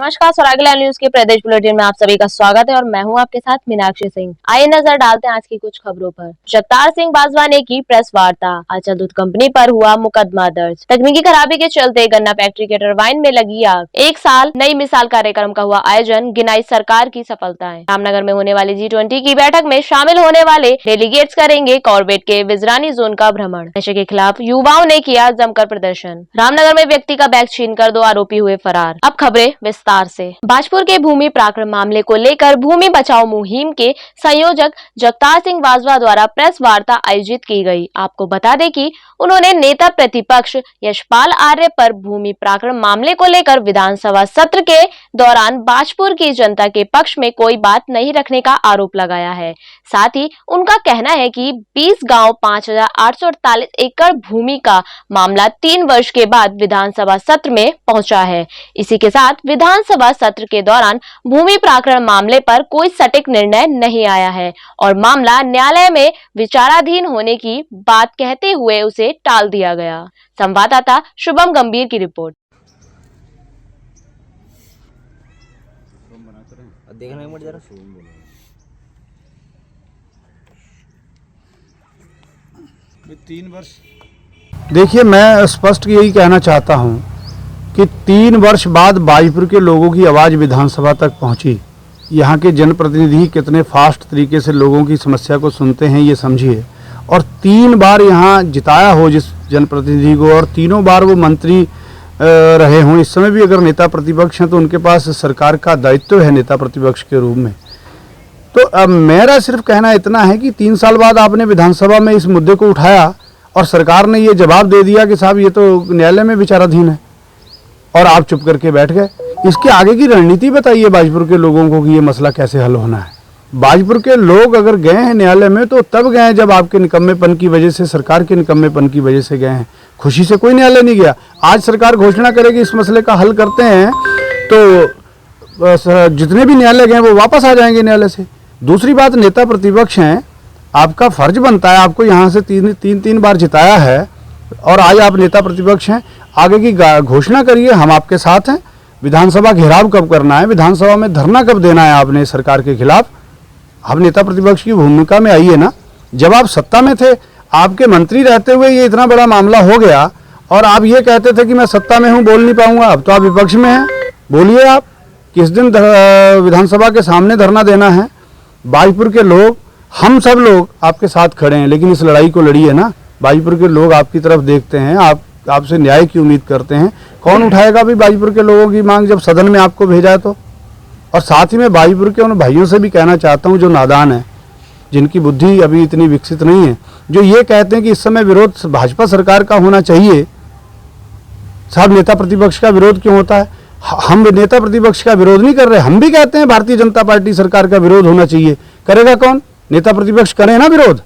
नमस्कार, स्वरागला न्यूज के प्रदेश बुलेटिन में आप सभी का स्वागत है और मैं हूं आपके साथ मीनाक्षी सिंह। आइए नजर डालते हैं आज की कुछ खबरों पर। जगतार सिंह बाजवा ने की प्रेस वार्ता। आंचल दूध कंपनी पर हुआ मुकदमा दर्ज। तकनीकी खराबी के चलते गन्ना फैक्ट्री के टरबाइन में लगी आग। एक साल नई मिसाल कार्यक्रम का हुआ आयोजन, गिनाई सरकार की सफलताएं। रामनगर में होने वाली G20 की बैठक में शामिल होने वाले डेलीगेट्स करेंगे कॉर्बेट के विजरानी जोन का भ्रमण। नशे के खिलाफ युवाओं ने किया जमकर प्रदर्शन। रामनगर में व्यक्ति का बैग छीनकर 2 आरोपी हुए फरार। अब खबरें विस्तार से। भाजपुर के भूमि प्राक्रम मामले को लेकर भूमि बचाओ मुहिम के संयोजक जगतार सिंह बाजवा द्वारा प्रेस वार्ता आयोजित की गई। आपको बता दें कि उन्होंने नेता प्रतिपक्ष यशपाल आर्य पर भूमि प्राक्रम मामले को लेकर विधानसभा सत्र के दौरान भाजपुर की जनता के पक्ष में कोई बात नहीं रखने का आरोप लगाया है। साथ ही उनका कहना है कि 20 गांव 5,848 एकड़ भूमि का मामला 3 वर्ष के बाद विधानसभा सत्र में पहुंचा है। इसी के साथ विधानसभा सत्र के दौरान भूमि प्राक्रम मामले पर कोई सटीक निर्णय नहीं आया है और मामला न्यायालय में विचाराधीन होने की बात कहते हुए उसे टाल दिया गया। संवाददाता शुभम गंभीर की रिपोर्ट। देखना एक मिनट जरा। देखिए, मैं स्पष्ट यही कहना चाहता हूं कि 3 वर्ष बाद भाजपुर के लोगों की आवाज़ विधानसभा तक पहुंची। यहाँ के जनप्रतिनिधि कितने फास्ट तरीके से लोगों की समस्या को सुनते हैं ये समझिए। और 3 बार यहाँ जिताया हो जिस जनप्रतिनिधि को और तीनों बार वो मंत्री रहे हों। इस समय भी अगर नेता प्रतिपक्ष हैं तो उनके पास सरकार का दायित्व है नेता प्रतिपक्ष के रूप में। तो अब मेरा सिर्फ कहना इतना है कि 3 साल बाद आपने विधानसभा में इस मुद्दे को उठाया और सरकार ने ये जवाब दे दिया कि साहब ये तो न्यायालय में विचाराधीन है और आप चुप करके बैठ गए। इसके आगे की रणनीति बताइए भाजपुर के लोगों को कि ये मसला कैसे हल होना है। भाजपुर के लोग अगर गए हैं न्यायालय में तो तब गए हैं जब आपके निकम्मेपन की वजह से, सरकार के निकम्मेपन की वजह से गए हैं। खुशी से कोई न्यायालय नहीं गया। आज सरकार घोषणा करेगी इस मसले का हल करते हैं तो जितने भी न्यायालय गए वो वापस आ जाएंगे न्यायालय से। दूसरी बात, नेता प्रतिपक्ष हैं, आपका फर्ज बनता है, आपको यहाँ से तीन बार जिताया है और आज आप नेता प्रतिपक्ष हैं। आगे की घोषणा करिए, हम आपके साथ हैं। विधानसभा घेराव कब करना है, विधानसभा में धरना कब देना है आपने सरकार के खिलाफ। आप नेता प्रतिपक्ष की भूमिका में आइए ना। जब आप सत्ता में थे, आपके मंत्री रहते हुए ये इतना बड़ा मामला हो गया और आप ये कहते थे कि मैं सत्ता में हूँ, बोल नहीं पाऊंगा। अब तो आप विपक्ष में हैं, बोलिए आप किस दिन विधानसभा के सामने धरना देना है। भाजपुर के लोग, हम सब लोग आपके साथ खड़े हैं, लेकिन इस लड़ाई को लड़िए ना। भाजपुर के लोग आपकी तरफ देखते हैं, आपसे न्याय की उम्मीद करते हैं। कौन उठाएगा भी भाजपुर के लोगों की मांग जब सदन में आपको भेजा है तो। और साथ ही मैं भाजपुर के उन भाइयों से भी कहना चाहता हूं जो नादान है, जिनकी बुद्धि अभी इतनी विकसित नहीं है, जो ये कहते हैं कि इस समय विरोध भाजपा सरकार का होना चाहिए। साहब, नेता प्रतिपक्ष का विरोध क्यों होता है? हम नेता प्रतिपक्ष का विरोध नहीं कर रहे, हम भी कहते हैं भारतीय जनता पार्टी सरकार का विरोध होना चाहिए। करेगा कौन? नेता प्रतिपक्ष करें ना विरोध।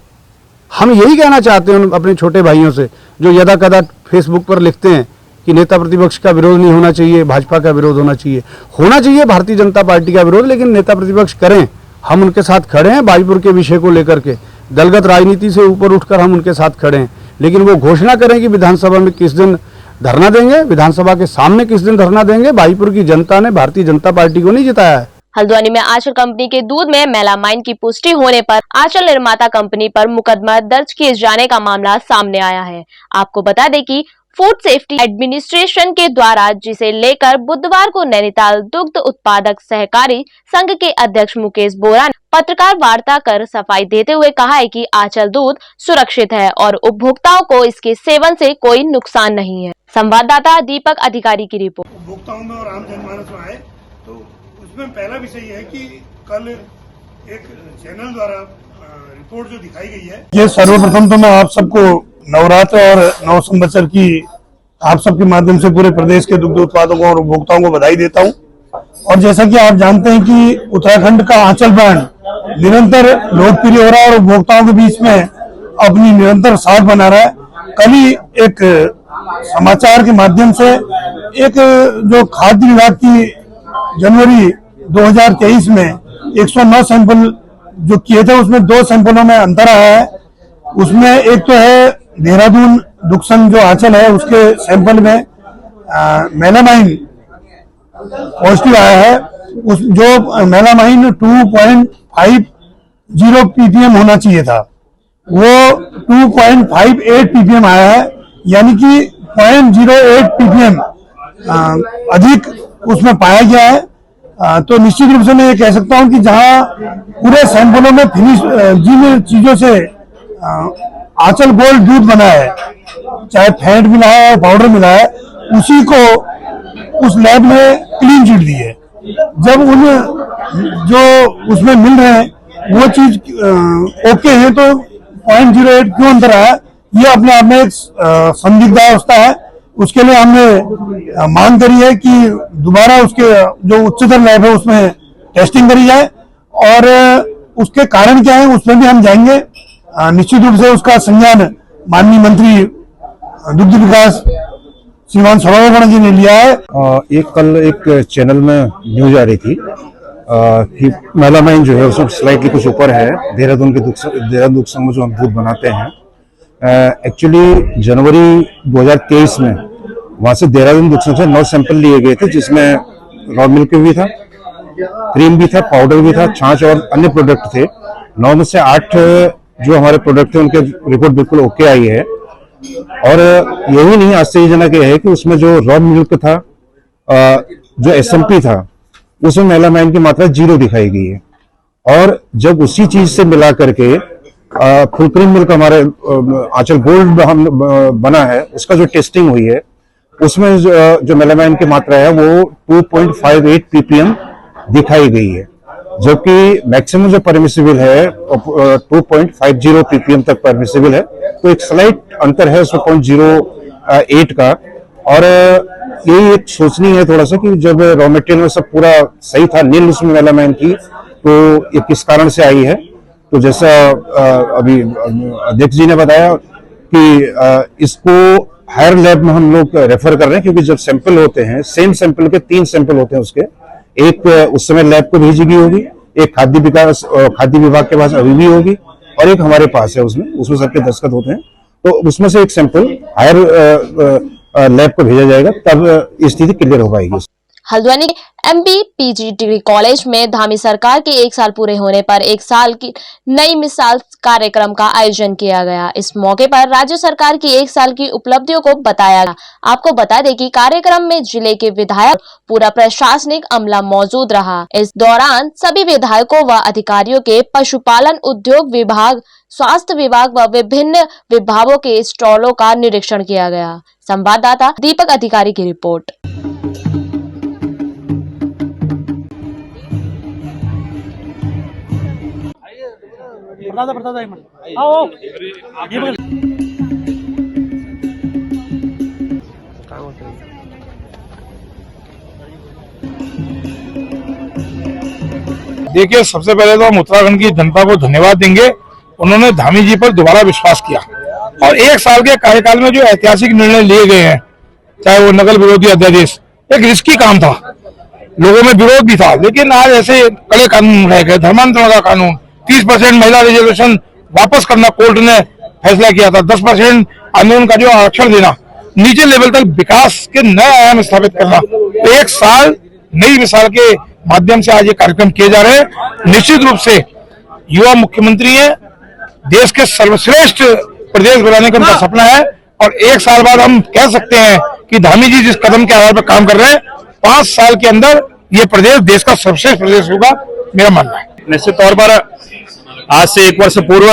हम यही कहना चाहते हैं अपने छोटे भाइयों से जो यदा कदा फेसबुक पर लिखते हैं कि नेता प्रतिपक्ष का विरोध नहीं होना चाहिए, भाजपा का विरोध होना चाहिए। होना चाहिए भारतीय जनता पार्टी का विरोध, लेकिन नेता प्रतिपक्ष करें। हम उनके साथ खड़े हैं भाजपुर के विषय को लेकर के। दलगत राजनीति से ऊपर उठकर हम उनके साथ खड़े हैं, लेकिन वो घोषणा करें कि विधानसभा में किस दिन धरना देंगे, विधानसभा के सामने किस दिन धरना देंगे। भाजपुर की जनता ने भारतीय जनता पार्टी को नहीं जिताया है। हल्द्वानी में आंचल कंपनी के दूध में मेलामाइन की पुष्टि होने पर आंचल निर्माता कंपनी पर मुकदमा दर्ज किए जाने का मामला सामने आया है। आपको बता दें कि फूड सेफ्टी एडमिनिस्ट्रेशन के द्वारा जिसे लेकर बुधवार को नैनीताल दुग्ध उत्पादक सहकारी संघ के अध्यक्ष मुकेश बोरा ने पत्रकार वार्ता कर सफाई देते हुए कहा है कि आंचल दूध सुरक्षित है और उपभोक्ताओं को इसके सेवन से कोई नुकसान नहीं है। संवाददाता दीपक अधिकारी की रिपोर्ट। उपभोक्ताओं में और आम जनमानस में आए तो उसमें पहला विषय यह है कि कल एक चैनल द्वारा रिपोर्ट जो दिखाई गई है, ये सर्वप्रथम तो मैं आप सबको नवरात्र और नव संवत्सर की आप सबके माध्यम से पूरे प्रदेश के दुग्ध उत्पादकों और उपभोक्ताओं को बधाई देता हूं। और जैसा कि आप जानते हैं कि उत्तराखंड का आंचल ब्रांड निरंतर लोकप्रिय हो रहा है और उपभोक्ताओं के बीच में अपनी निरंतर साख बना रहा है। कल ही एक समाचार के माध्यम से एक जो खाद्य विभाग की जनवरी 2023 में 109 सैंपल जो किए थे उसमें 2 सैंपलों में अंतर आया है। उसमें एक तो है देहरादून दुग्ध संघ जो आंचल है उसके सैंपल में मेलामाइन पॉजिटिव आया है, उस जो मेलामाइन 2.50 ppm होना चाहिए था वो 2.58 ppm आया है, यानी कि 0.08 ppm अधिक उसमें पाया गया है। तो निश्चित रूप से मैं ये कह सकता हूं कि जहां पूरे सैंपलों में फिनिश जिन चीजों से आंचल गोल्ड दूध बना है, चाहे फैट मिला है पाउडर मिला है, उसी को उस लैब ने क्लीन चिट दी है। जब उन जो उसमें मिल रहे हैं वो चीज ओके है तो 0.08 क्यों अंतर आया, ये अपने आप में एक संदिग्धावस्था है। उसके लिए हमने मांग करी है कि दोबारा उसके जो उच्चतर लैब है उसमें टेस्टिंग करी जाए और उसके कारण क्या है उसमें भी हम जाएंगे। निश्चित रूप से उसका संज्ञान माननीय मंत्री दुग्ध विकास श्रीमान सौरभ जी ने लिया है। कल एक चैनल में न्यूज आ रही थी कि मेलामाइन जो है उसमें स्लाइटली कुछ ऊपर है देहरादून दुग्ध संघ में जो हम दूध बनाते हैं। एक्चुअली जनवरी 2023 में वहां से देहरादून दुग्ध संघ से 9 सैंपल लिए गए थे, जिसमें रॉ मिल्क भी था, क्रीम भी था, पाउडर भी था, छाछ और अन्य प्रोडक्ट थे। 9 में से 8 जो हमारे प्रोडक्ट थे उनके रिपोर्ट बिल्कुल ओके आई है। और यही नहीं, आश्चर्यजनक यह है कि उसमें जो रॉ मिल्क था, जो एसएमपी था, उसमें मेलामाइन की मात्रा 0 दिखाई गई है। और जब उसी चीज से मिला करके फुल क्रीम मिल्क हमारे आंचल गोल्ड हम बना है, उसका जो टेस्टिंग हुई है उसमें जो मेलामाइन की मात्रा है वो 2.58 ppm दिखाई गई है, जबकि मैक्सिमम जो परमिसिबल है 2.50 ppm तक परमिसिबल है। तो एक स्लाइट अंतर है उसमें 0.08 का। और यही एक सोचनी है थोड़ा सा कि जब रॉ मटेरियल में सब पूरा सही था, नील उसमें मेलामाइन की, तो ये किस कारण से आई है। तो जैसा अभी अध्यक्ष जी ने बताया कि इसको हायर लैब में हम लोग रेफर कर रहे हैं, क्योंकि जब सैंपल होते हैं, सेम सैंपल के 3 सैंपल होते हैं उसके, एक उस समय लैब को भेजी गई होगी, एक खाद्य विभाग के पास अभी भी होगी और एक हमारे पास है, उसमें सबके दस्तखत होते हैं। तो उसमें से एक सैंपल हायर लैब को भेजा जाएगा, तब स्थिति क्लियर हो पाएगी। हल्द्वानी के एमपी पीजी डिग्री कॉलेज में धामी सरकार के 1 साल पूरे होने पर 1 साल की नई मिसाल कार्यक्रम का आयोजन किया गया। इस मौके पर राज्य सरकार की 1 साल की उपलब्धियों को बताया गया। आपको बता दें कि कार्यक्रम में जिले के विधायक, पूरा प्रशासनिक अमला मौजूद रहा। इस दौरान सभी विधायकों व अधिकारियों के पशुपालन, उद्योग विभाग, स्वास्थ्य विभाग व विभिन्न विभागों के स्टॉलों का निरीक्षण किया गया। संवाददाता दीपक अधिकारी की रिपोर्ट। देखिए, सबसे पहले तो हम उत्तराखंड की जनता को धन्यवाद देंगे। उन्होंने धामी जी पर दोबारा विश्वास किया और 1 साल के कार्यकाल में जो ऐतिहासिक निर्णय लिए गए हैं, चाहे वो नकल विरोधी अध्यादेश, एक रिस्की काम था, लोगों में विरोध भी था, लेकिन आज ऐसे कड़े कानून रह गए। धर्मांतरण का कानून, 30% महिला रिजर्वेशन वापस करना कोर्ट ने फैसला किया था, 10% आंदोलन का जो आरक्षण देना, नीचे लेवल तक विकास के नए आयाम स्थापित करना। 1 साल नई मिसाल के माध्यम से आज ये कार्यक्रम किए जा रहे हैं। निश्चित रूप से युवा मुख्यमंत्री है, देश के सर्वश्रेष्ठ प्रदेश बनाने का उनका सपना है और 1 साल बाद हम कह सकते हैं कि धामी जी जिस कदम के आधार पर काम कर रहे हैं, 5 साल के अंदर ये प्रदेश देश का सर्वश्रेष्ठ प्रदेश होगा, मेरा मानना है। निश्चित तौर पर आज से 1 वर्ष पूर्व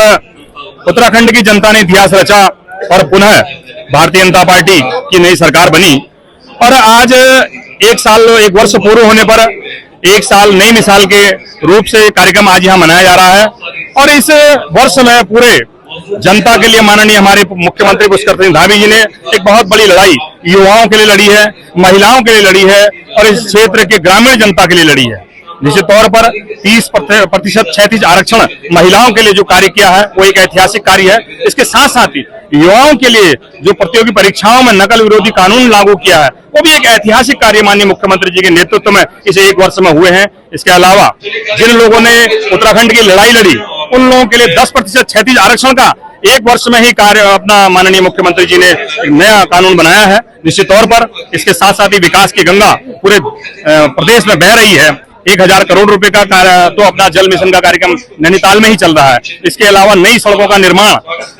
उत्तराखंड की जनता ने इतिहास रचा और पुनः भारतीय जनता पार्टी की नई सरकार बनी और आज 1 वर्ष पूर्व होने पर 1 साल नई मिसाल के रूप से कार्यक्रम आज यहाँ मनाया जा रहा है। और इस वर्ष में पूरे जनता के लिए माननीय हमारे मुख्यमंत्री पुष्कर सिंह धामी जी ने एक बहुत बड़ी लड़ाई युवाओं के लिए लड़ी है, महिलाओं के लिए लड़ी है और इस क्षेत्र के ग्रामीण जनता के लिए लड़ी है। निश्चित तौर पर 30% क्षैतिज आरक्षण महिलाओं के लिए जो कार्य किया है वो एक ऐतिहासिक कार्य है। इसके साथ साथ ही युवाओं के लिए जो प्रतियोगी परीक्षाओं में नकल विरोधी कानून लागू किया है वो भी एक ऐतिहासिक कार्य माननीय मुख्यमंत्री जी के नेतृत्व में इस 1 वर्ष में हुए हैं। इसके अलावा जिन लोगों ने उत्तराखंड की लड़ाई लड़ी उन लोगों के लिए 10% क्षैतिज आरक्षण का एक वर्ष में ही कार्य अपना माननीय मुख्यमंत्री जी ने एक नया कानून बनाया है। निश्चित तौर पर इसके साथ साथ ही विकास की गंगा पूरे प्रदेश में बह रही है। 1000 करोड़ रुपए का कार्य तो अपना जल मिशन का कार्यक्रम नैनीताल में ही चल रहा है। इसके अलावा नई सड़कों का निर्माण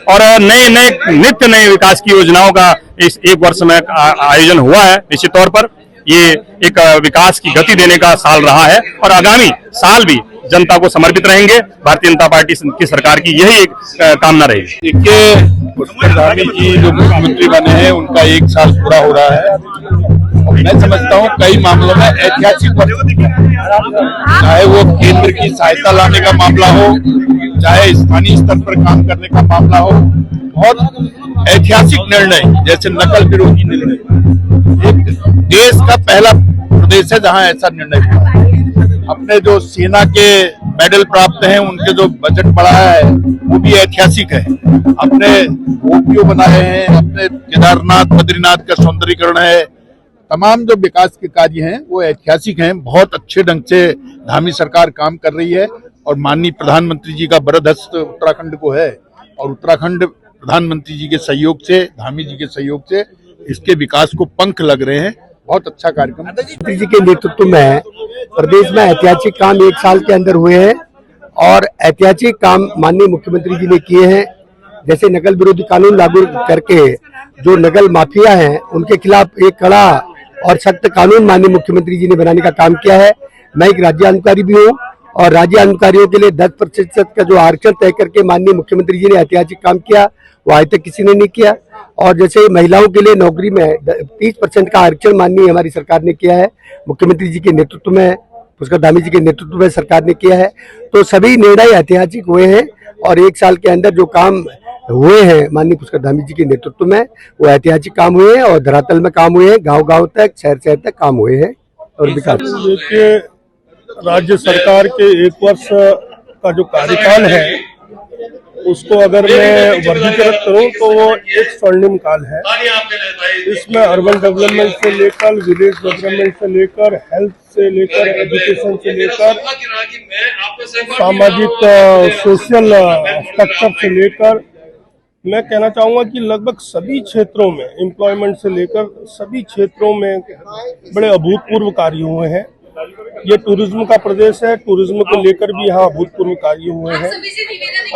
और नित्य नए विकास की योजनाओं का इस एक वर्ष में आयोजन हुआ है। निश्चित तौर पर ये एक विकास की गति देने का साल रहा है और आगामी साल भी जनता को समर्पित रहेंगे। भारतीय जनता पार्टी की सरकार की यही एक कामना रहेगी। देखिए, पुष्कर धामी जी जो मुख्यमंत्री बने हैं उनका 1 साल पूरा हो रहा है और मैं समझता हूँ कई मामलों में ऐतिहासिक वर्ष, चाहे वो केंद्र की सहायता लाने का मामला हो, चाहे स्थानीय स्तर पर काम करने का मामला हो, बहुत ऐतिहासिक निर्णय जैसे नकल विरोधी निर्णय, एक देश का पहला प्रदेश है जहाँ ऐसा निर्णय हुआ है। अपने जो सेना के मेडल प्राप्त हैं उनके जो बजट बढ़ाया है वो भी ऐतिहासिक है। अपने ओपीओ बनाए हैं, अपने केदारनाथ बद्रीनाथ का सौंदर्यीकरण है, तमाम जो विकास के कार्य हैं वो ऐतिहासिक हैं। बहुत अच्छे ढंग से धामी सरकार काम कर रही है और माननीय प्रधानमंत्री जी का बरद हस्त उत्तराखंड को है और उत्तराखंड प्रधानमंत्री जी के सहयोग से, धामी जी के सहयोग से इसके विकास को पंख लग रहे हैं। बहुत अच्छा कार्यक्रम मुख्यमंत्री जी के नेतृत्व में प्रदेश में ऐतिहासिक काम 1 साल के अंदर हुए हैं और ऐतिहासिक काम माननीय मुख्यमंत्री जी ने किए हैं। जैसे नकल विरोधी कानून लागू करके जो नकल माफिया हैं उनके खिलाफ एक कड़ा और सख्त कानून माननीय मुख्यमंत्री जी ने बनाने का काम किया है। मैं एक राज्य अधिकारी भी हूँ और राज्य अधिकारियों के लिए 10% का जो आरक्षण तय करके माननीय मुख्यमंत्री जी ने ऐतिहासिक काम किया, वो आज तक किसी ने नहीं किया। और जैसे महिलाओं के लिए नौकरी में 30% का आरक्षण माननीय हमारी सरकार ने किया है, मुख्यमंत्री जी के नेतृत्व में, पुष्कर धामी जी के नेतृत्व में सरकार ने किया है। तो सभी निर्णय ऐतिहासिक हुए हैं और 1 साल के अंदर जो काम हुए हैं माननीय पुष्कर धामी जी के नेतृत्व में वो ऐतिहासिक काम हुए हैं और धरातल में काम हुए हैं, गांव-गांव तक, शहर-शहर तक काम हुए हैं और विकास। देखिए, राज्य सरकार के 1 वर्ष का जो कार्यकाल है उसको अगर मैं वर्गीकृत करूं तो वो एक स्वर्णिम काल है। इसमें अर्बन डेवलपमेंट से लेकर, विलेज डेवलपमेंट से लेकर, हेल्थ से लेकर, एजुकेशन से लेकर, सामाजिक सोशल स्ट्रक्चर से लेकर, मैं कहना चाहूंगा कि लगभग सभी क्षेत्रों में, एम्प्लॉयमेंट से लेकर सभी क्षेत्रों में बड़े अभूतपूर्व कार्य हुए हैं। ये टूरिज्म का प्रदेश है, टूरिज्म को लेकर भी यहाँ अभूतपूर्व कार्य हुए हैं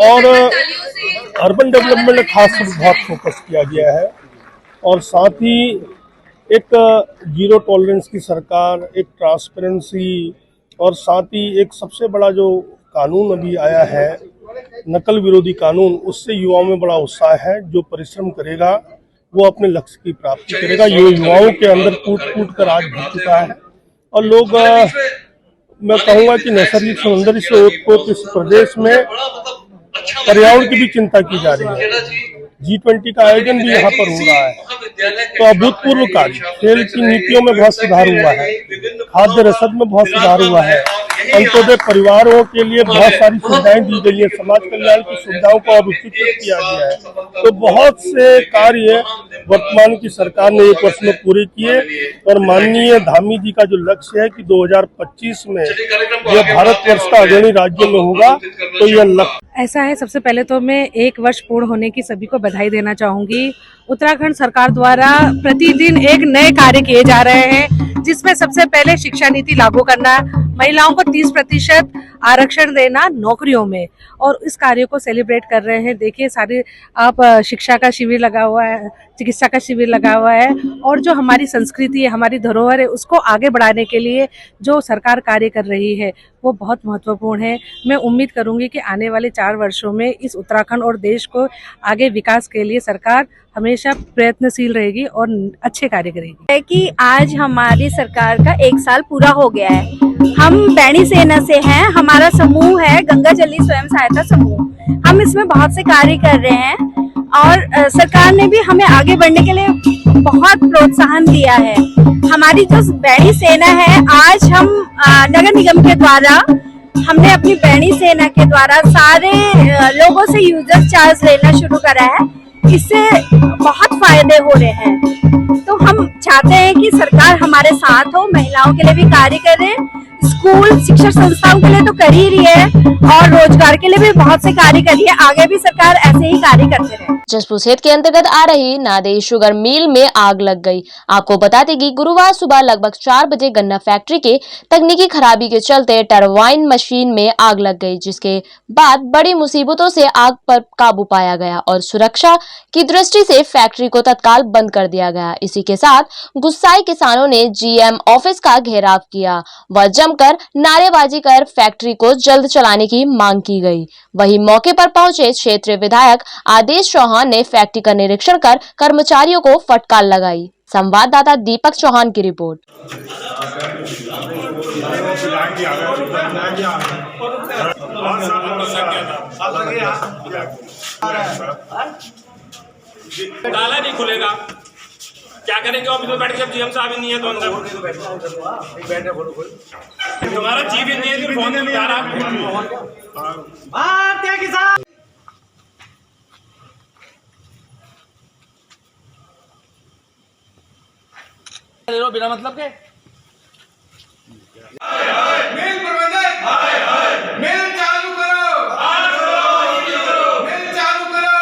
और अर्बन डेवलपमेंट में खास बहुत फोकस किया गया है और साथ ही एक जीरो टॉलरेंस की सरकार, एक ट्रांसपेरेंसी और साथ ही एक सबसे बड़ा जो कानून अभी आया है नकल विरोधी कानून, उससे युवाओं में बड़ा उत्साह है। जो परिश्रम करेगा वो अपने लक्ष्य की प्राप्ति करेगा। ये युवाओं के अंदर कूट कर आज भर चुका है और लोग, मैं कहूँगा कि नैसर्गिक सौंदर्य से ओतप्रोत इस प्रदेश में पर्यावरण की भी चिंता की जा रही है। G20 का आयोजन भी यहाँ पर हो रहा है। तो अभूतपूर्व कार्य, खेल की नीतियों में बहुत सुधार हुआ है, खाद्य रसद में बहुत सुधार हुआ है, अंत्योदय परिवारों के लिए बहुत सारी सुविधाएं दी गई है, समाज कल्याण की सुविधाओं को और उच्चीकृत किया गया है। तो बहुत से कार्य वर्तमान की सरकार ने 1 वर्ष में पूरे किए और माननीय धामी जी का जो लक्ष्य है कि 2025 में यह भारतवर्ष का अग्रणी राज्य में होगा, तो यह लक्ष्य ऐसा है। सबसे पहले तो मैं 1 वर्ष पूर्ण होने की सभी को बधाई देना चाहूंगी। उत्तराखंड सरकार द्वारा प्रतिदिन एक नए कार्य किए जा रहे हैं, जिसमें सबसे पहले शिक्षा नीति लागू करना, महिलाओं को 30% आरक्षण देना नौकरियों में, और इस कार्य को सेलिब्रेट कर रहे हैं। देखिए, सारे आप शिक्षा का शिविर लगा हुआ है, चिकित्सा का शिविर लगा हुआ है और जो हमारी संस्कृति है, हमारी धरोहर है, उसको आगे बढ़ाने के लिए जो सरकार कार्य कर रही है वो बहुत महत्वपूर्ण है। मैं उम्मीद करूंगी कि आने वाले 4 वर्षों में इस उत्तराखंड और देश को आगे विकास के लिए सरकार हमेशा प्रयत्नशील रहेगी और अच्छे कार्य करेगी। है कि आज हमारी सरकार का 1 साल पूरा हो गया है। हम बैणी सेना से हैं, हमारा समूह है गंगा जली स्वयं सहायता समूह। हम इसमें बहुत से कार्य कर रहे हैं और सरकार ने भी हमें आगे बढ़ने के लिए बहुत प्रोत्साहन दिया है। हमारी जो बैणी सेना है, आज हम नगर निगम के द्वारा हमने अपनी बैणी सेना के द्वारा सारे लोगों से यूजर चार्ज लेना शुरू करा है। इससे बहुत फायदे हो रहे हैं। तो हम चाहते हैं कि सरकार हमारे साथ हो, महिलाओं के लिए भी कार्य करे, स्कूल शिक्षा संस्थाओं के लिए तो कर ही रही है और रोजगार के लिए भी बहुत से कार्य कर रही है। आगे भी सरकार ऐसे ही कार्य करते रहे। जसपुर क्षेत्र के अंतर्गत आ रही नादेश शुगर मिल में आग लग गई। आपको बता दें कि गुरुवार सुबह लगभग 4 बजे गन्ना फैक्ट्री के तकनीकी खराबी के चलते टरबाइन मशीन में आग लग गई, जिसके बाद बड़ी मुसीबतों से आग पर काबू पाया गया और सुरक्षा की दृष्टि से फैक्ट्री को तत्काल बंद कर दिया गया। इसी के साथ गुस्साए किसानों ने जीएम ऑफिस का घेराव किया व जमकर नारेबाजी कर फैक्ट्री को जल्द चलाने की मांग की गई। वहीं मौके पर पहुंचे क्षेत्रीय विधायक आदेश चौहान ने फैक्ट्री का निरीक्षण कर कर्मचारियों को फटकार लगाई। संवाददाता दीपक चौहान की रिपोर्ट। ताला नहीं खुलेगा, क्या करेंगे? ऑफिस में बैठ के जब जीएम साहब ही नहीं है तो अंदर तुम्हारा जीव ही नहीं है तो फोन नहीं आ रहा। भारतीय किसान बिना मतलब के मिल प्रबंधक मिल चालू करो, मिल चालू करो।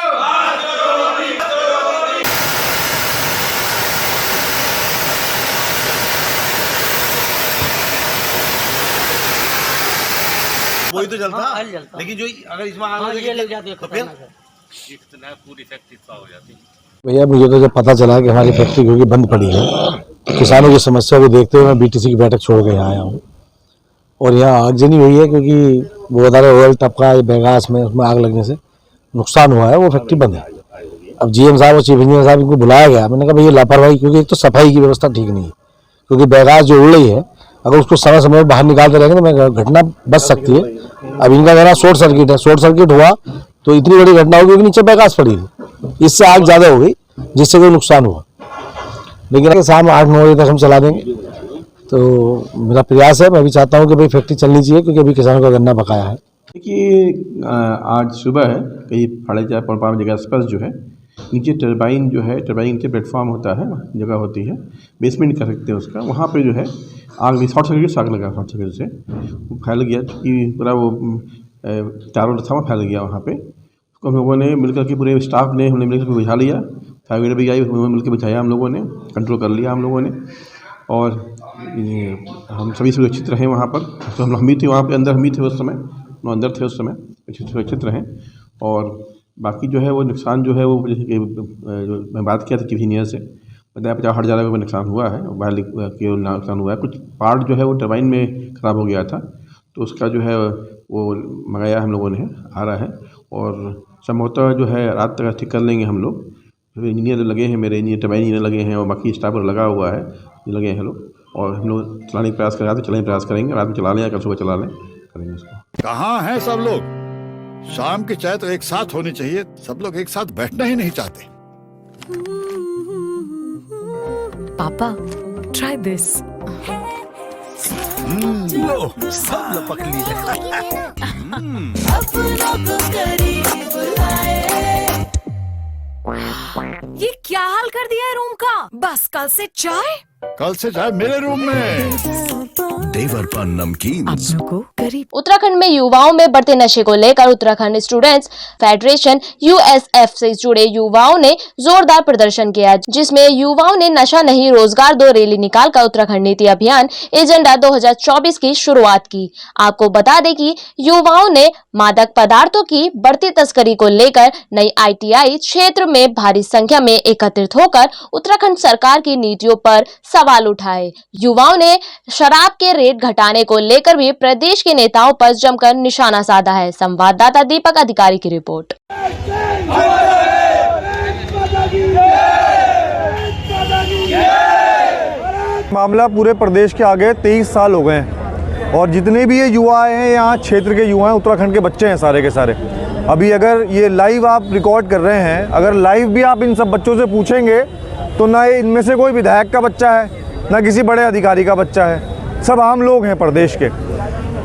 वही तो जलता, लेकिन जो अगर इसमें आग लग जाती तो फिर इतना पूरी फैक्ट्री हो जाती। भैया मुझे तो जब पता चला कि हमारी फैक्ट्री क्योंकि बंद पड़ी है, तो किसानों की समस्या को देखते हुए मैं बीटीसी की बैठक छोड़ के यहाँ आया हूँ और यहाँ आगजनी हुई है क्योंकि वो बता रहे ऑयल टपका बैगास में उसमें आग लगने से नुकसान हुआ है। वो फैक्ट्री बंद है। अब जीएम साहब और चीफ इंजीनियर साहब इनको बुलाया गया। मैंने कहा भैया लापरवाही, क्योंकि एक तो सफाई की व्यवस्था ठीक नहीं है, क्योंकि बैगास जो उड़ रही है अगर उसको समय समय पर बाहर निकालते रहेंगे तो मैं घटना बच सकती है। अब इनका कहना शॉर्ट सर्किट है, शॉर्ट सर्किट हुआ तो इतनी बड़ी घटना होगी कि नीचे बैगास पड़ी थी, इससे आग ज़्यादा हो गई जिससे कोई नुकसान हुआ। लेकिन शाम 8-9 बजे तक हम चला देंगे। तो मेरा प्रयास है, मैं भी चाहता हूँ कि भाई फैक्ट्री चलनी चाहिए क्योंकि अभी किसानों का गन्ना बकाया है। देखिए आज सुबह है करीब 4:30 बजे के आसपास जो है नीचे टरबाइन जो है, टरबाइन नीचे प्लेटफॉर्म होता है, जगह होती है, बेसमेंट कर सकते हैं उसका, वहाँ पे जो है आग शॉर्ट सर्किट से आग लगा। शॉर्ट सर्किट से वो फैल गया कि पूरा वो चारों रस्ता में फैल गया। वहाँ पे उसको हम लोगों ने मिलकर के पूरे स्टाफ ने हमने मिलकर के बुझा लिया। फायर ब्रिगेड भी आई, मिलकर बुझाया हम लोगों ने, कंट्रोल कर लिया हम लोगों ने और हम सभी सुरक्षित रहे वहाँ पर। तो हम भी थे वहाँ पे, अंदर हम भी थे उस समय, हम अंदर थे उस समय, सुरक्षित रहें। और बाकी जो है वो नुकसान जो है वो जैसे कि जो मैं बात किया था चीफ इंजीनियर से, बताया 50,000 रुपये नुकसान हुआ है, वायर केवल नुकसान हुआ है। कुछ पार्ट जो है वो टरबाइन में ख़राब हो गया था, तो उसका जो है वो मंगाया हम लोगों ने, आ रहा है और संभवतः जो है रात तक ठीक कर लेंगे हम लोग। इंजीनियर लगे हैं, मेरे इंजीनियर टरबाइन इंजीनियर लगे हैं और बाकी स्टाफ लगा हुआ है, लगे हैं लोग, और हम लोग चलाने का प्रयास कर रहे हैं। तो चलाने का प्रयास करेंगे, रात में चला लें या कल सुबह चला लें, करेंगे उसको। कहाँ हैं सब लोग? शाम की चाय तो एक साथ होनी चाहिए, सब लोग एक साथ बैठना ही नहीं चाहते। पापा ट्राई दिस। लो सब लपक लिए। ये क्या हाल कर दिया है रूम का? बस कल से चाय, कल से चाय मेरे रूम में। देवर पर नमकीन को करीब। उत्तराखंड में युवाओं में बढ़ते नशे को लेकर उत्तराखंड स्टूडेंट्स फेडरेशन यूएसएफ से जुड़े युवाओं ने जोरदार प्रदर्शन किया, जिसमें युवाओं ने नशा नहीं रोजगार दो रैली निकालकर उत्तराखंड नीति अभियान एजेंडा 2024 की शुरुआत की। आपको बता दें कि युवाओं ने मादक पदार्थों की बढ़ती तस्करी को लेकर नई आईटीआई क्षेत्र में भारी संख्या में एकत्रित होकर उत्तराखंड सरकार की नीतियों पर सवाल उठाए। युवाओं ने शराब के रेट घटाने को लेकर भी प्रदेश के नेताओं पर जमकर निशाना साधा है। संवाददाता दीपक अधिकारी की रिपोर्ट। मामला पूरे प्रदेश के आगे 23 साल हो गए हैं और जितने भी ये युवा हैं, यहाँ क्षेत्र के युवा हैं, उत्तराखंड के बच्चे हैं सारे के सारे। अभी अगर ये लाइव आप रिकॉर्ड कर रहे हैं, अगर लाइव भी आप इन सब बच्चों से पूछेंगे तो ना इनमें से कोई विधायक का बच्चा है, ना किसी बड़े अधिकारी का बच्चा है, सब आम लोग हैं प्रदेश के।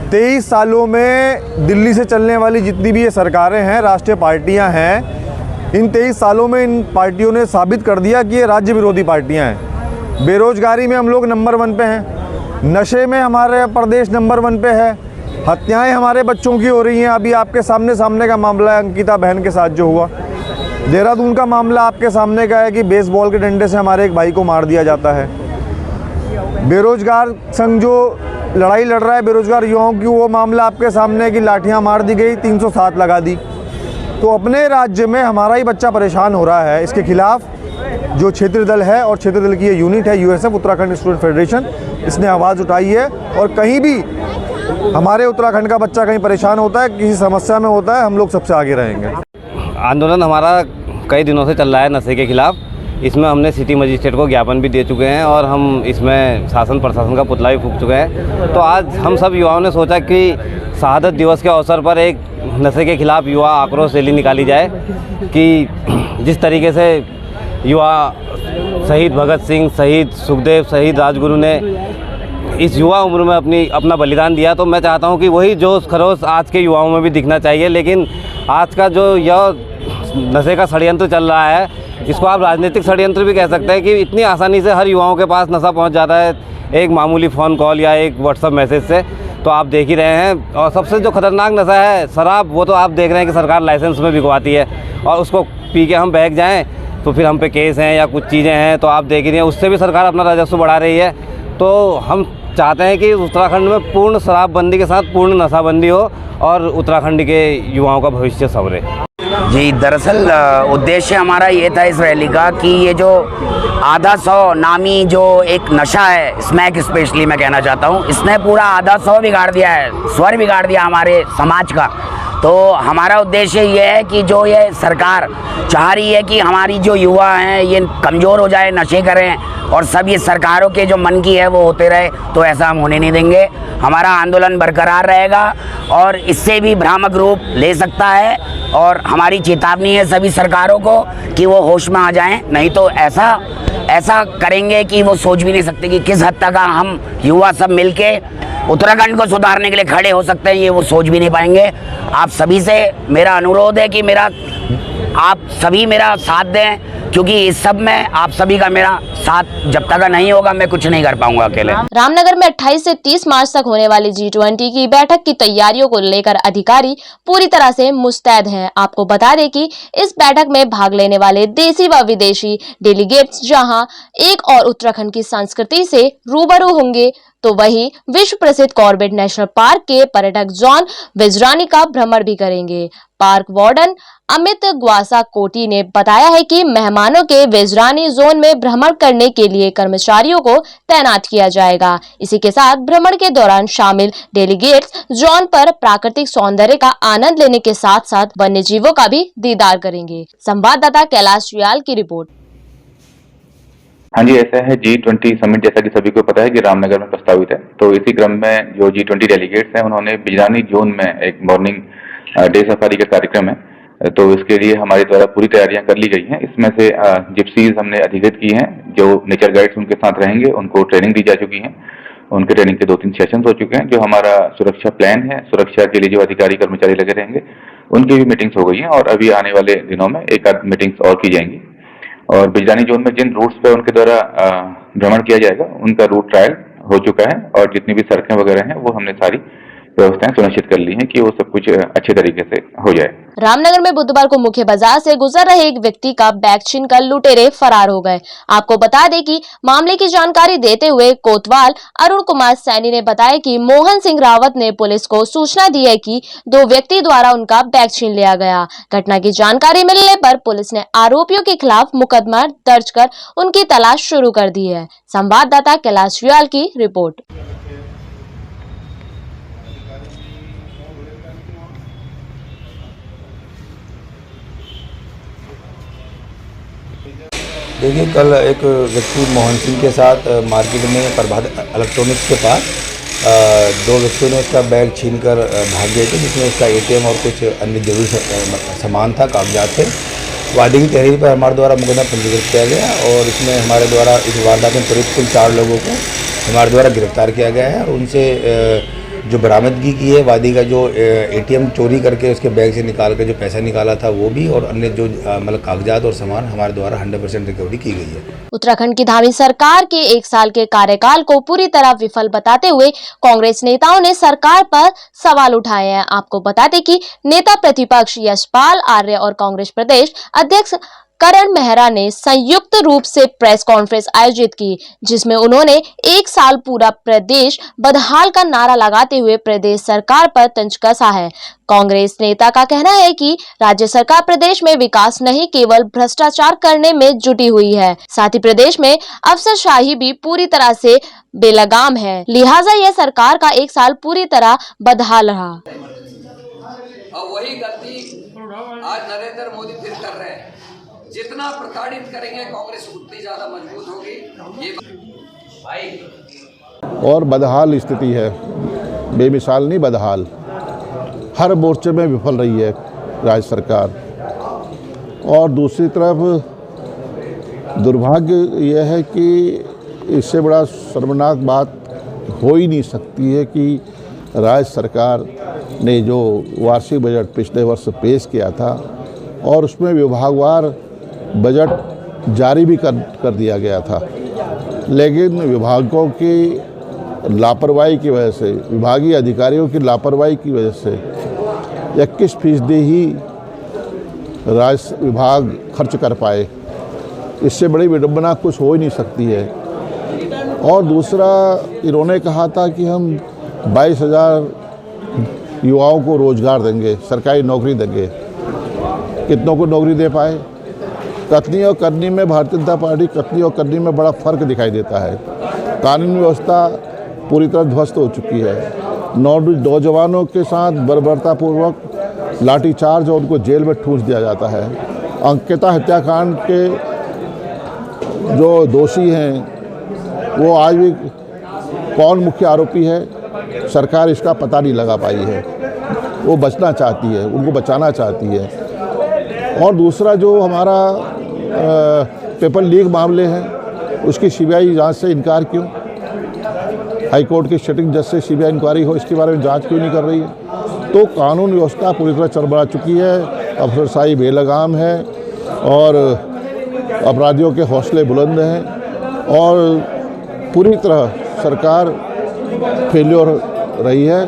23 सालों में दिल्ली से चलने वाली जितनी भी ये सरकारें हैं, राष्ट्रीय पार्टियां हैं, इन 23 सालों में इन पार्टियों ने साबित कर दिया कि ये राज्य विरोधी पार्टियां हैं। बेरोजगारी में हम लोग नंबर 1 पे हैं, नशे में हमारे प्रदेश नंबर 1 पे है, हत्याएं हमारे बच्चों की हो रही हैं। अभी आपके सामने का मामला है अंकिता बहन के साथ जो हुआ। देहरादून का मामला आपके सामने का है कि बेसबॉल के डंडे से हमारे एक भाई को मार दिया जाता है। बेरोजगार संघ जो लड़ाई लड़ रहा है बेरोजगार युवाओं की, वो मामला आपके सामने है कि लाठियां मार दी गई, 307 लगा दी। तो अपने राज्य में हमारा ही बच्चा परेशान हो रहा है। इसके खिलाफ जो क्षेत्रीय दल है और क्षेत्रीय दल की ये यूनिट है यूएसएफ उत्तराखंड स्टूडेंट फेडरेशन, इसने आवाज़ उठाई है। और कहीं भी हमारे उत्तराखंड का बच्चा कहीं परेशान होता है, किसी समस्या में होता है, हम लोग सबसे आगे रहेंगे। आंदोलन हमारा कई दिनों से चल रहा है नशे के खिलाफ। इसमें हमने सिटी मजिस्ट्रेट को ज्ञापन भी दे चुके हैं और हम इसमें शासन प्रशासन का पुतला भी फूंक चुके हैं। तो आज हम सब युवाओं ने सोचा कि शहादत दिवस के अवसर पर एक नशे के खिलाफ युवा आक्रोश रैली निकाली जाए कि जिस तरीके से युवा शहीद भगत सिंह, शहीद सुखदेव, शहीद राजगुरु ने इस युवा उम्र में अपना बलिदान दिया, तो मैं चाहता हूं कि वही जोश खरोश आज के युवाओं में भी दिखना चाहिए। लेकिन आज का जो यह नशे का षड्यंत्र चल रहा है, इसको आप राजनीतिक षड्यंत्र भी कह सकते हैं कि इतनी आसानी से हर युवाओं के पास नशा पहुंच जाता है एक मामूली फ़ोन कॉल या एक व्हाट्सएप मैसेज से। तो आप देख ही रहे हैं। और सबसे जो खतरनाक नशा है शराब, वो तो आप देख रहे हैं कि सरकार लाइसेंस में बिकवाती है और उसको पी के हम बहक जाएँ तो फिर हम पे केस हैं या कुछ चीज़ें हैं। तो आप देख ही रहे हैं, उससे भी सरकार अपना राजस्व बढ़ा रही है। तो हम चाहते हैं कि उत्तराखंड में पूर्ण शराबबंदी के साथ पूर्ण नशाबंदी हो और उत्तराखंड के युवाओं का भविष्य संवरे। जी, दरअसल उद्देश्य हमारा ये था इस रैली का कि ये जो आधा सौ नामी जो एक नशा है, स्मैक स्पेशली मैं कहना चाहता हूँ, इसने पूरा आधा सौ बिगाड़ दिया है, स्वर बिगाड़ दिया हमारे समाज का। तो हमारा उद्देश्य ये है कि जो ये सरकार चाह रही है कि हमारी जो युवा हैं ये कमज़ोर हो जाए, नशे करें और सब ये सरकारों के जो मन की है वो होते रहे, तो ऐसा हम होने नहीं देंगे। हमारा आंदोलन बरकरार रहेगा और इससे भी भ्रामक रूप ले सकता है। और हमारी चेतावनी है सभी सरकारों को कि वो होश में आ जाएं, नहीं तो ऐसा करेंगे कि वो सोच भी नहीं सकते कि किस हद तक हम युवा सब मिलके उत्तराखंड को सुधारने के लिए खड़े हो सकते हैं, ये वो सोच भी नहीं पाएंगे। आप सभी से मेरा अनुरोध है कि आप सभी मेरा साथ दें, क्योंकि इस सब में आप सभी का मेरा साथ जब तक नहीं होगा मैं कुछ नहीं कर पाऊंगा अकेले। रामनगर में 28 से 30 मार्च तक होने वाली G20 की बैठक की तैयारियों को लेकर अधिकारी पूरी तरह से मुस्तैद हैं। आपको बता दें कि इस बैठक में भाग लेने वाले देशी व विदेशी डेलीगेट्स जहां एक और उत्तराखंड की संस्कृति से रूबरू होंगे, तो वही विश्व प्रसिद्ध कॉर्बेट नेशनल पार्क के पर्यटक जॉन विजरानी का भ्रमण भी करेंगे। पार्क वार्डन अमित ग्वासा कोटी ने बताया है कि मेहमानों के विजरानी जोन में भ्रमण करने के लिए कर्मचारियों को तैनात किया जाएगा। इसी के साथ भ्रमण के दौरान शामिल डेलीगेट्स जोन पर प्राकृतिक सौंदर्य का आनंद लेने के साथ साथ वन्य जीवों का भी दीदार करेंगे। संवाददाता कैलाश रियाल की रिपोर्ट। हाँ जी, ऐसा है G20 समिट जैसा कि सभी को पता है कि रामनगर में प्रस्तावित है। तो इसी क्रम में जो G20 डेलीगेट्स हैं उन्होंने बिजरानी जोन में एक मॉर्निंग डे सफारी का कार्यक्रम है, तो इसके लिए हमारे द्वारा पूरी तैयारियां कर ली गई हैं। इसमें से जिप्सीज हमने अधिकृत की हैं, जो नेचर गाइड्स उनके साथ रहेंगे, उनको ट्रेनिंग दी जा चुकी है। उनके ट्रेनिंग के 2-3 सेशंस हो चुके हैं। जो हमारा सुरक्षा प्लान है, सुरक्षा के लिए जो अधिकारी कर्मचारी लगे रहेंगे उनकी भी मीटिंग्स हो गई हैं और अभी आने वाले दिनों में एक आध मीटिंग्स और की जाएंगी। और बिजरानी जोन में जिन रूट्स पे उनके द्वारा भ्रमण किया जाएगा उनका रूट ट्रायल हो चुका है और जितनी भी सड़कें वगैरह हैं वो हमने सारी व्यवस्थाएं सुनिश्चित कर ली हैं कि वो सब कुछ अच्छे तरीके से हो जाए। रामनगर में बुधवार को मुख्य बाजार से गुजर रहे एक व्यक्ति का बैग छीनकर लुटेरे फरार हो गए। आपको बता दें कि मामले की जानकारी देते हुए कोतवाल अरुण कुमार सैनी ने बताया कि मोहन सिंह रावत ने पुलिस को सूचना दी है कि 2 व्यक्ति द्वारा उनका बैग छीन लिया गया। घटना की जानकारी मिलने पर पुलिस ने आरोपियों के खिलाफ मुकदमा दर्ज कर उनकी तलाश शुरू कर दी है। संवाददाता कैलाश रियाल की रिपोर्ट। देखिए, कल एक व्यक्ति मोहन सिंह के साथ मार्केट में प्रभात इलेक्ट्रॉनिक्स के पास 2 व्यक्तियों ने उसका बैग छीनकर भाग गए थे, जिसमें उसका ATM और कुछ अन्य जरूरी सामान था, कागजात थे। वादी की तहरीर पर हमारे द्वारा मुकदमा पंजीकृत किया गया और इसमें हमारे द्वारा इस वारदात में करीब कुल 4 लोगों को हमारे द्वारा गिरफ्तार किया गया है और उनसे जो बरामदगी की है वादी का, जो एटीएम चोरी करके उसके बैग से निकाल कर जो पैसा निकाला था वो भी, और अन्य जो मतलब कागजात और सामान हमारे द्वारा 100% रिकवरी की गई है। उत्तराखंड की धामी सरकार के 1 साल के कार्यकाल को पूरी तरह विफल बताते हुए कांग्रेस नेताओं ने सरकार पर सवाल उठाए हैं। आपको बता दें कि नेता प्रतिपक्ष यशपाल आर्य और कांग्रेस प्रदेश अध्यक्ष करण मेहरा ने संयुक्त रूप से प्रेस कॉन्फ्रेंस आयोजित की, जिसमें उन्होंने 1 साल पूरा प्रदेश बदहाल का नारा लगाते हुए प्रदेश सरकार पर तंज कसा है। कांग्रेस नेता का कहना है कि राज्य सरकार प्रदेश में विकास नहीं केवल भ्रष्टाचार करने में जुटी हुई है, साथ ही प्रदेश में अफसरशाही भी पूरी तरह से बेलगाम है, लिहाजा यह सरकार का 1 साल पूरी तरह बदहाल रहा। और वही गलती आज नरेंद्र मोदी फिर कर रहे हैं। जितना प्रताड़ित करेंगे कांग्रेस उतनी ज्यादा मजबूत होगी। ये भाई और बदहाल स्थिति है, बेमिसाल नहीं बदहाल, हर मोर्चे में विफल रही है राज्य सरकार। और दूसरी तरफ दुर्भाग्य यह है कि इससे बड़ा शर्मनाक बात हो ही नहीं सकती है कि राज्य सरकार ने जो वार्षिक बजट पिछले वर्ष पेश किया था और उसमें विभागवार बजट जारी भी कर दिया गया था, लेकिन विभागों की लापरवाही की वजह से, विभागीय अधिकारियों की लापरवाही की वजह से 21% ही राज्य विभाग खर्च कर पाए। इससे बड़ी विडंबना कुछ हो ही नहीं सकती है। और दूसरा, इन्होंने कहा था कि हम 22,000 युवाओं को रोजगार देंगे, सरकारी नौकरी देंगे। कितनों को नौकरी दे पाए? कथनी और करनी में भारतीय जनता पार्टी कथनी और करनी में बड़ा फर्क दिखाई देता है। कानून व्यवस्था पूरी तरह ध्वस्त हो चुकी है। नौजवानों के साथ बर्बरतापूर्वक लाठीचार्ज और उनको जेल में ठूंस दिया जाता है। अंकिता हत्याकांड के जो दोषी हैं वो आज भी कौन मुख्य आरोपी है, सरकार इसका पता नहीं लगा पाई है। वो बचना चाहती है, उनको बचाना चाहती है। और दूसरा जो हमारा पेपर लीक मामले हैं उसकी सीबीआई जांच से इनकार क्यों? हाईकोर्ट की सिटिंग जज से सीबीआई इंक्वायरी हो, इसके बारे में जांच क्यों नहीं कर रही है? तो कानून व्यवस्था पूरी तरह चरमरा चुकी है, अफसरशाही बेलगाम है और अपराधियों के हौसले बुलंद हैं और पूरी तरह सरकार फेल्योर रही है,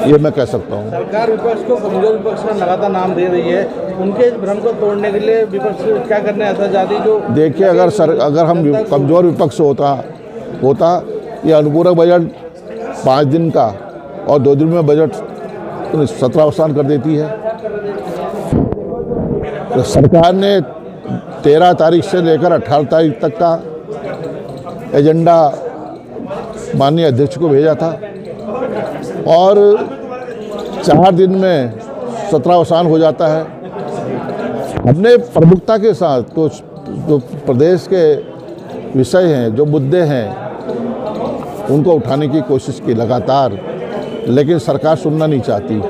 ये मैं कह सकता हूँ। सरकार विपक्ष को कमजोर विपक्ष का लगातार नाम दे रही है, उनके भ्रम को तोड़ने के लिए विपक्ष क्या करने आता जाती जो देखिए, अगर हम कमजोर विपक्ष होता ये अनुपूरक बजट 5 दिन का और 2 दिन में बजट 17 अवसान कर देती है। तो सरकार ने 13 तारीख से लेकर 18 तारीख तक का एजेंडा माननीय अध्यक्ष को भेजा था और 4 दिन में 17 अवसान हो जाता है। हमने प्रमुखता के साथ तो जो प्रदेश के विषय हैं, जो मुद्दे हैं, उनको उठाने की कोशिश की लगातार, लेकिन सरकार सुनना नहीं चाहती।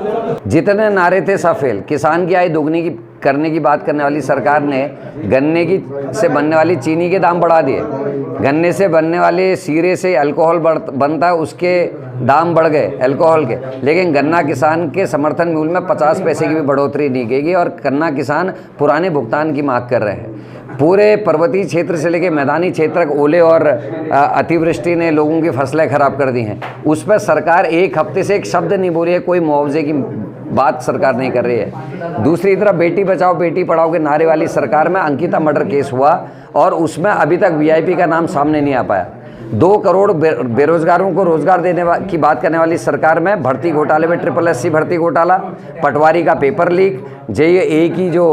जितने नारे थे सब फेल। किसान की आय दोगुनी की करने की बात करने वाली सरकार ने गन्ने की से बनने वाली चीनी के दाम बढ़ा दिए। गन्ने से बनने वाले सीरे से अल्कोहल बनता है, उसके दाम बढ़ गए अल्कोहल के। लेकिन गन्ना किसान के समर्थन मूल्य में 50 पैसे की भी बढ़ोतरी नहीं की गई और गन्ना किसान पुराने भुगतान की मांग कर रहे हैं। पूरे पर्वतीय क्षेत्र से लेकर मैदानी क्षेत्र तक ओले और अतिवृष्टि ने लोगों की फसलें खराब कर दी हैं। उस पर सरकार 1 हफ्ते से एक शब्द नहीं बोली है, कोई मुआवजे की बात सरकार नहीं कर रही है। दूसरी तरफ बेटी बचाओ बेटी पढ़ाओ के नारे वाली सरकार में अंकिता मर्डर केस हुआ और उसमें अभी तक वीआईपी का नाम सामने नहीं आ पाया। 2 करोड़ बेरोजगारों को रोजगार देने की बात करने वाली सरकार में भर्ती घोटाले में SSC भर्ती घोटाला, पटवारी का पेपर लीक, JEE की जो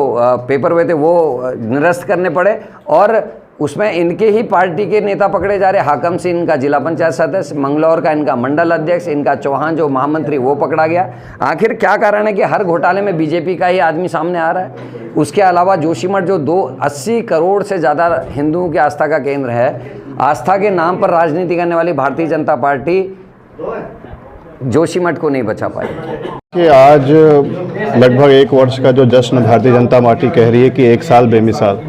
पेपर हुए थे वो निरस्त करने पड़े और उसमें इनके ही पार्टी के नेता पकड़े जा रहे। हाकम सिंह इनका जिला पंचायत सदस्य, मंगलौर का इनका मंडल अध्यक्ष, इनका चौहान जो महामंत्री वो पकड़ा गया। आखिर क्या कारण है कि हर घोटाले में बीजेपी का ही आदमी सामने आ रहा है? उसके अलावा जोशीमठ जो 80 करोड़ से ज़्यादा हिंदुओं की आस्था का केंद्र है, आस्था के नाम पर राजनीति करने वाली भारतीय जनता पार्टी जोशीमठ को नहीं बचा पाई। कि आज लगभग 1 वर्ष का जो जश्न भारतीय जनता पार्टी कह रही है कि 1 साल बेमिसाल,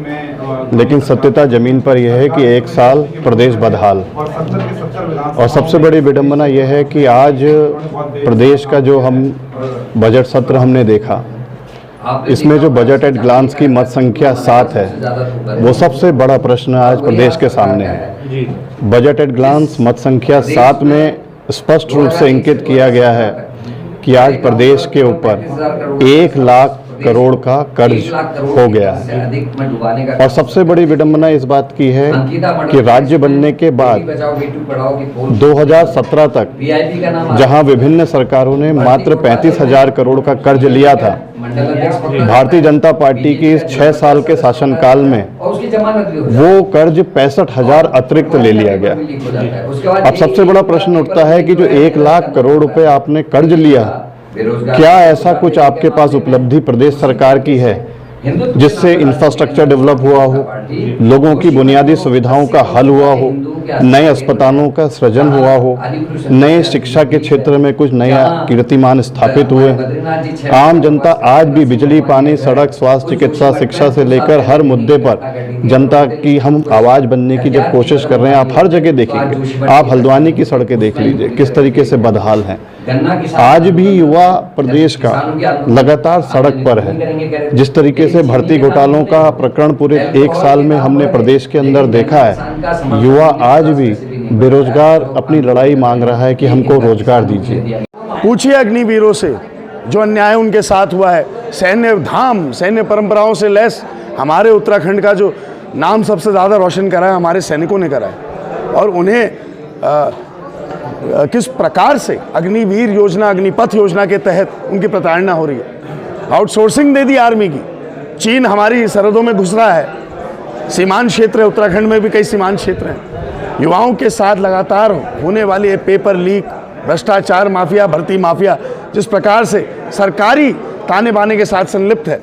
लेकिन सत्यता ज़मीन पर यह है कि 1 साल प्रदेश बदहाल। और सबसे बड़ी विडंबना यह है कि आज प्रदेश का जो हम बजट सत्र हमने देखा, इसमें जो बजट एट ग्लांस की मत संख्या 7 है, वो सबसे बड़ा प्रश्न आज प्रदेश के सामने है। बजट एट ग्लांस मत संख्या 7 में स्पष्ट रूप से इंगित किया गया है कि आज प्रदेश के ऊपर 1 लाख करोड़ का कर्ज हो गया है। और सबसे बड़ी विडंबना इस बात की है कि राज्य बनने के बाद 2017 तक जहां विभिन्न सरकारों ने मात्र 35,000 करोड़ का कर्ज लिया था, भारतीय जनता पार्टी की इस 6 साल के शासनकाल में वो कर्ज 65,000 अतिरिक्त ले लिया गया। अब सबसे बड़ा प्रश्न उठता है कि जो 1 लाख करोड़ रुपए आपने कर्ज लिया, क्या ऐसा कुछ आपके पास उपलब्धि प्रदेश सरकार की है जिससे इंफ्रास्ट्रक्चर डेवलप हुआ हो, लोगों की बुनियादी सुविधाओं का हल हुआ हो, नए अस्पतालों का सृजन हुआ हो, नए शिक्षा के क्षेत्र में कुछ नया कीर्तिमान स्थापित हुए। आम जनता आज भी बिजली, पानी, सड़क, स्वास्थ्य, चिकित्सा, शिक्षा से लेकर हर मुद्दे पर जनता की हम आवाज़ बनने की जब कोशिश कर रहे हैं, आप हर जगह देखेंगे। आप हल्द्वानी की सड़कें देख लीजिए, किस तरीके से बदहाल हैं। आज भी युवा प्रदेश का लगातार सड़क पर है। जिस तरीके से भर्ती घोटालों का प्रकरण पूरे 1 साल में हमने प्रदेश के अंदर देखा है, युवा आज भी बेरोजगार अपनी लड़ाई मांग रहा है कि हमको रोजगार दीजिए। पूछिए अग्निवीरों से जो अन्याय उनके साथ हुआ है। सैन्य परंपराओं से लैस हमारे उत्तराखंड का जो नाम सबसे ज़्यादा रोशन करा है, हमारे सैनिकों ने करा है। और उन्हें किस प्रकार से अग्निवीर योजना, अग्निपथ योजना के तहत उनकी प्रताड़ना हो रही है। आउटसोर्सिंग दे दी आर्मी की। चीन हमारी सरहदों में घुस रहा है। सीमांत क्षेत्र है, उत्तराखंड में भी कई सीमांत क्षेत्र हैं। युवाओं के साथ लगातार होने वाली ये पेपर लीक, भ्रष्टाचार माफिया, भर्ती माफिया, जिस प्रकार से सरकारी ताने बाने के साथ संलिप्त है,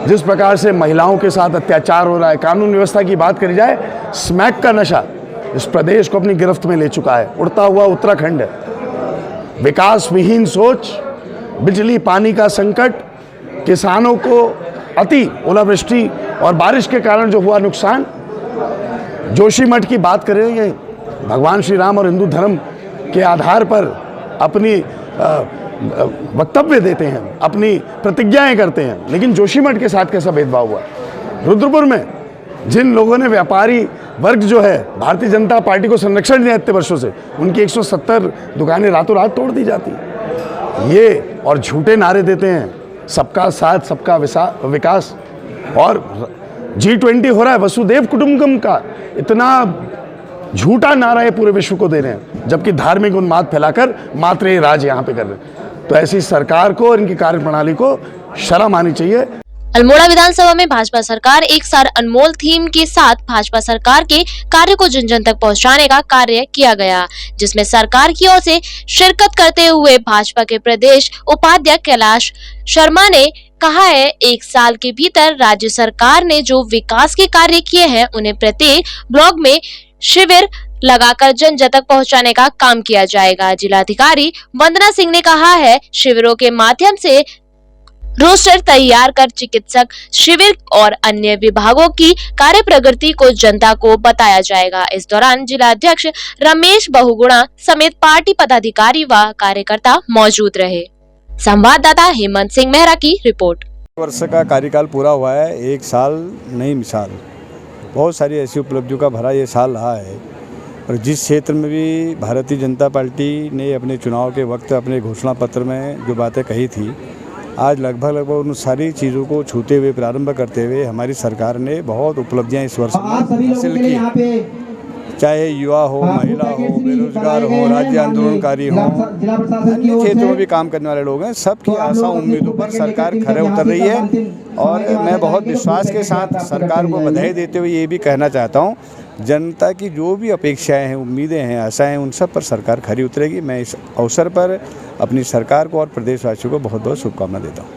जिस प्रकार से महिलाओं के साथ अत्याचार हो रहा है, कानून व्यवस्था की बात करी जाए, स्मैक का नशा इस प्रदेश को अपनी गिरफ्त में ले चुका है। उड़ता हुआ उत्तराखंड है। विकास विहीन सोच, बिजली पानी का संकट, किसानों को अति ओलावृष्टि और बारिश के कारण जो हुआ नुकसान। जोशीमठ की बात करें, ये भगवान श्री राम और हिंदू धर्म के आधार पर अपनी वक्तव्य देते हैं, अपनी प्रतिज्ञाएं करते हैं, लेकिन जोशीमठ के साथ कैसा भेदभाव हुआ। रुद्रपुर में जिन लोगों ने व्यापारी वर्ग जो है भारतीय जनता पार्टी को संरक्षण दिया इतने वर्षों से, उनकी 170 दुकानें रातों रात तोड़ दी जाती हैं। ये और झूठे नारे देते हैं, सबका साथ सबका विकास। और G20 हो रहा है, वसुदेव कुटुंबकम का इतना झूठा नारा ये पूरे विश्व को दे रहे हैं, जबकि धार्मिक उन्माद फैलाकर मात्र ये राज यहाँ पे कर रहे हैं। तो ऐसी सरकार को और इनकी कार्यप्रणाली को शर्म आनी चाहिए। अल्मोड़ा विधानसभा में भाजपा सरकार एक साल अनमोल थीम के साथ भाजपा सरकार के कार्य को जन जन तक पहुंचाने का कार्य किया गया, जिसमें सरकार की ओर से शिरकत करते हुए भाजपा के प्रदेश उपाध्यक्ष कैलाश शर्मा ने कहा है, 1 साल के भीतर राज्य सरकार ने जो विकास के कार्य किए हैं, उन्हें प्रत्येक ब्लॉक में शिविर लगाकर जन जन तक पहुंचाने का काम किया जाएगा। जिलाधिकारी वंदना सिंह ने कहा है, शिविरों के माध्यम से रोस्टर तैयार कर चिकित्सक शिविर और अन्य विभागों की कार्य प्रगति को जनता को बताया जाएगा। इस दौरान जिलाध्यक्ष रमेश बहुगुणा समेत पार्टी पदाधिकारी व कार्यकर्ता मौजूद रहे। संवाददाता हेमंत सिंह मेहरा की रिपोर्ट। वर्ष का कार्यकाल पूरा हुआ है, 1 साल नई मिसाल। बहुत सारी ऐसी उपलब्धियों का भरा ये साल रहा है। और जिस क्षेत्र में भी भारतीय जनता पार्टी ने अपने चुनाव के वक्त अपने घोषणा पत्र में जो बातें कही थी, आज लगभग उन सारी चीज़ों को छूते हुए, प्रारंभ करते हुए हमारी सरकार ने बहुत उपलब्धियां इस वर्ष हासिल की। चाहे युवा हो, महिला हो, बेरोजगार हो, राज्य आंदोलनकारी हो, अन्य क्षेत्रों में भी काम करने वाले लोग हैं, सबकी आशा उम्मीदों पर सरकार खरे उतर रही है। और मैं बहुत विश्वास के साथ सरकार को बधाई देते हुए ये भी कहना चाहता हूँ, जनता की जो भी अपेक्षाएं हैं, उम्मीदें हैं, आशाएं हैं, उन सब पर सरकार खरी उतरेगी। मैं इस अवसर पर अपनी सरकार को और प्रदेशवासियों को बहुत बहुत शुभकामना देता हूँ।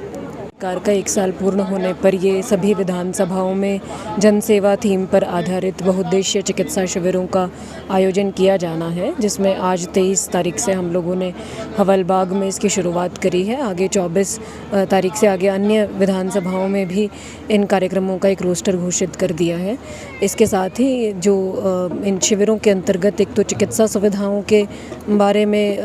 सरकार का 1 साल पूर्ण होने पर ये सभी विधानसभाओं में जनसेवा थीम पर आधारित बहुउद्देशीय चिकित्सा शिविरों का आयोजन किया जाना है, जिसमें आज 23 तारीख से हम लोगों ने हवलबाग में इसकी शुरुआत करी है। आगे 24 तारीख से आगे अन्य विधानसभाओं में भी इन कार्यक्रमों का एक रोस्टर घोषित कर दिया है। इसके साथ ही जो इन शिविरों के अंतर्गत एक तो चिकित्सा सुविधाओं के बारे में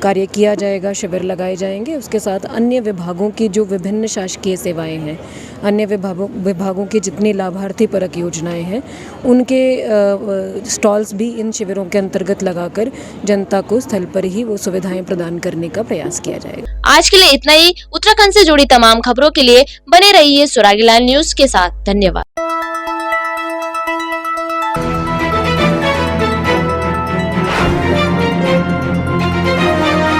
कार्य किया जाएगा, शिविर लगाए जाएंगे। उसके साथ अन्य विभागों की जो विभिन्न शासकीय सेवाएं हैं, अन्य विभागों की जितनी लाभार्थी परक योजनाएं हैं, उनके स्टॉल्स भी इन शिविरों के अंतर्गत लगाकर जनता को स्थल पर ही वो सुविधाएं प्रदान करने का प्रयास किया जाएगा। आज के लिए इतना ही। उत्तराखंड से जुड़ी तमाम खबरों के लिए बने रहिए स्वरागी लाल न्यूज के साथ। धन्यवाद।